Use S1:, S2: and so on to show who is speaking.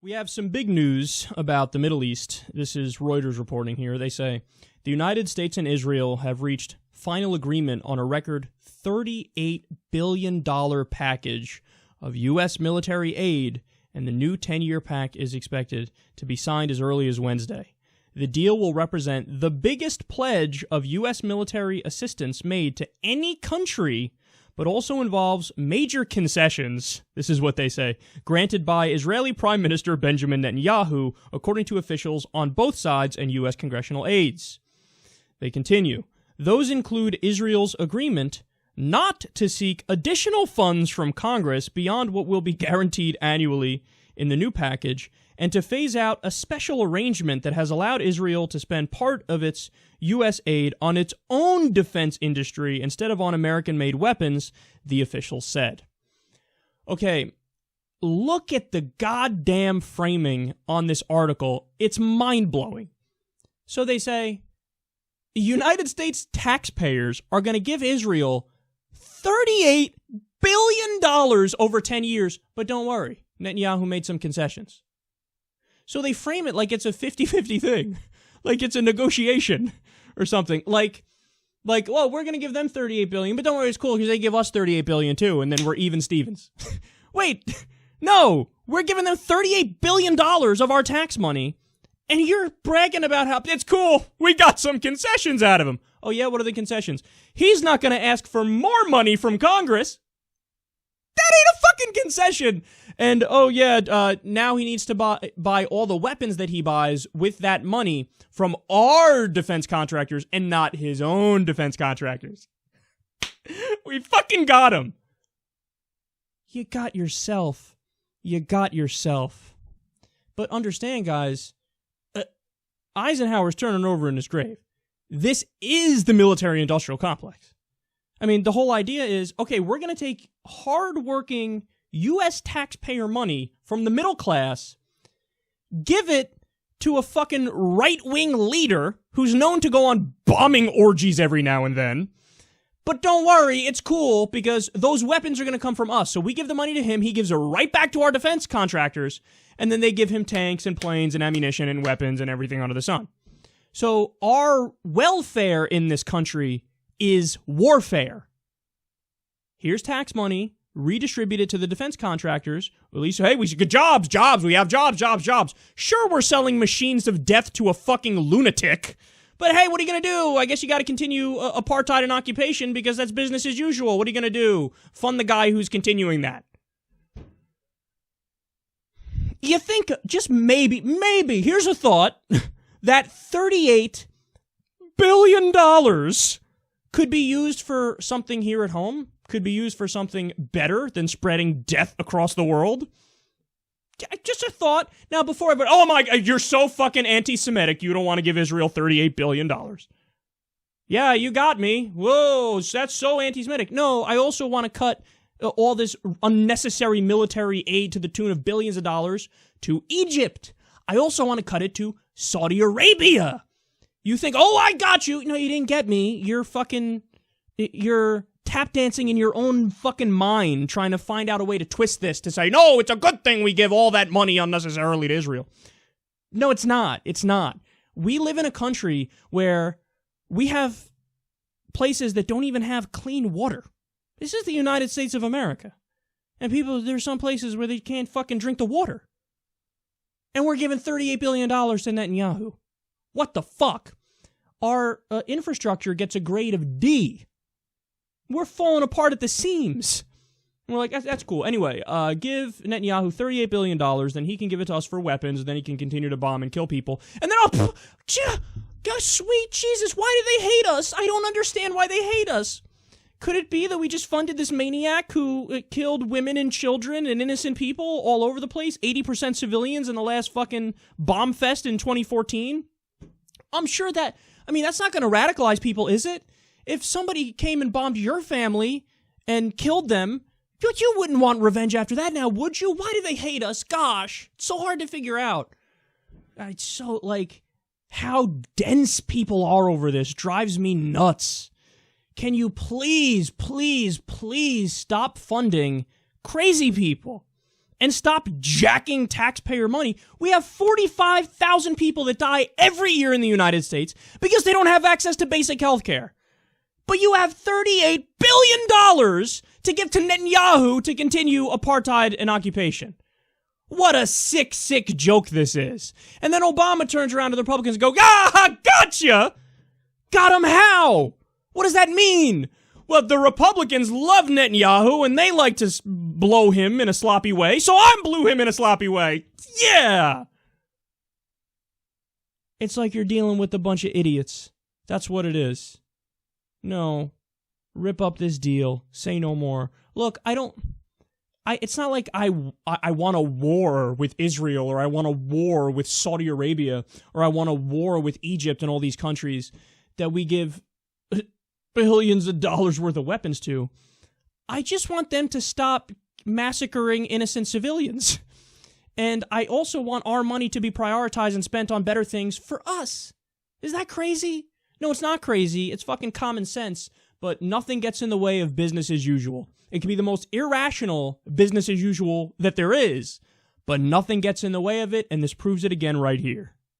S1: We have some big news about the Middle East. This is Reuters reporting here. They say the United States and Israel have reached final agreement on a record $38 billion package of U.S. military aid, and the new 10-year pact is expected to be signed as early as Wednesday. The deal will represent the biggest pledge of U.S. military assistance made to any country, but also involves major concessions, this is what they say, granted by Israeli Prime Minister Benjamin Netanyahu, according to officials on both sides and U.S. congressional aides. They continue. Those include Israel's agreement not to seek additional funds from Congress beyond what will be guaranteed annually in the new package, and to phase out a special arrangement that has allowed Israel to spend part of its U.S. aid on its own defense industry instead of on American-made weapons, the officials said. Okay, look at the goddamn framing on this article. It's mind-blowing. So they say, United States taxpayers are going to give Israel $38 billion over 10 years, but don't worry, Netanyahu made some concessions. So they frame it like it's a 50-50 thing, like it's a negotiation or something. Like, well, we're going to give them $38 billion, but don't worry, it's cool because they give us $38 billion too, and then we're even Stevens. Wait, no, we're giving them $38 billion of our tax money, and you're bragging about how it's cool. We got some concessions out of him. Oh yeah, what are the concessions? He's not going to ask for more money from Congress. That ain't a fucking concession. And, oh yeah, now he needs to buy all the weapons that he buys with that money from our defense contractors and not his own defense contractors. We fucking got him. You got yourself. You got yourself. But understand, guys, Eisenhower's turning over in his grave. This is the military-industrial complex. I mean, the whole idea is, okay, we're going to take hard-working U.S. taxpayer money from the middle class, give it to a fucking right-wing leader who's known to go on bombing orgies every now and then. But don't worry, it's cool because those weapons are going to come from us. So we give the money to him, he gives it right back to our defense contractors, and then they give him tanks and planes and ammunition and weapons and everything under the sun. So our welfare in this country is warfare. Here's tax money, redistributed to the defense contractors. At least, hey, we should get jobs, we have jobs. Sure, we're selling machines of death to a fucking lunatic, but hey, what are you going to do? I guess you got to continue apartheid and occupation because that's business as usual. What are you going to do? Fund the guy who's continuing that. You think, just maybe, here's a thought, that $38 billion could be used for something here at home, could be used for something better than spreading death across the world. Just a thought. Now, before but oh my God, you're so fucking anti-Semitic, you don't want to give Israel $38 billion. Yeah, you got me. Whoa, that's so anti-Semitic. No, I also want to cut all this unnecessary military aid to the tune of billions of dollars to Egypt. I also want to cut it to Saudi Arabia. You think, oh, I got you. No, you didn't get me. You're tap dancing in your own fucking mind, trying to find out a way to twist this to say, no, it's a good thing we give all that money unnecessarily to Israel. No, it's not. It's not. We live in a country where we have places that don't even have clean water. This is the United States of America. And there's some places where they can't fucking drink the water. And we're giving $38 billion to Netanyahu. What the fuck? Our infrastructure gets a grade of D. We're falling apart at the seams. We're like, that's cool. Anyway, give Netanyahu $38 billion, then he can give it to us for weapons, and then he can continue to bomb and kill people. And then, gosh, sweet Jesus, why do they hate us? I don't understand why they hate us. Could it be that we just funded this maniac who killed women and children and innocent people all over the place? 80% civilians in the last fucking bomb fest in 2014? I'm sure that, that's not going to radicalize people, is it? If somebody came and bombed your family and killed them, you wouldn't want revenge after that now, would you? Why do they hate us? Gosh, it's so hard to figure out. It's so, how dense people are over this drives me nuts. Can you please stop funding crazy people and stop jacking taxpayer money. We have 45,000 people that die every year in the United States because they don't have access to basic health care. But you have $38 billion to give to Netanyahu to continue apartheid and occupation. What a sick, sick joke this is. And then Obama turns around to the Republicans and goes, gotcha! Got him how? What does that mean? Well, the Republicans love Netanyahu and they like to blow him in a sloppy way, so I blew him in a sloppy way. Yeah! It's like you're dealing with a bunch of idiots. That's what it is. No. Rip up this deal. Say no more. Look, it's not like I want a war with Israel, or I want a war with Saudi Arabia, or I want a war with Egypt and all these countries that we give billions of dollars worth of weapons to. I just want them to stop massacring innocent civilians. And I also want our money to be prioritized and spent on better things for us. Is that crazy? No, it's not crazy. It's fucking common sense. But nothing gets in the way of business as usual. It can be the most irrational business as usual that there is, but nothing gets in the way of it, and this proves it again right here.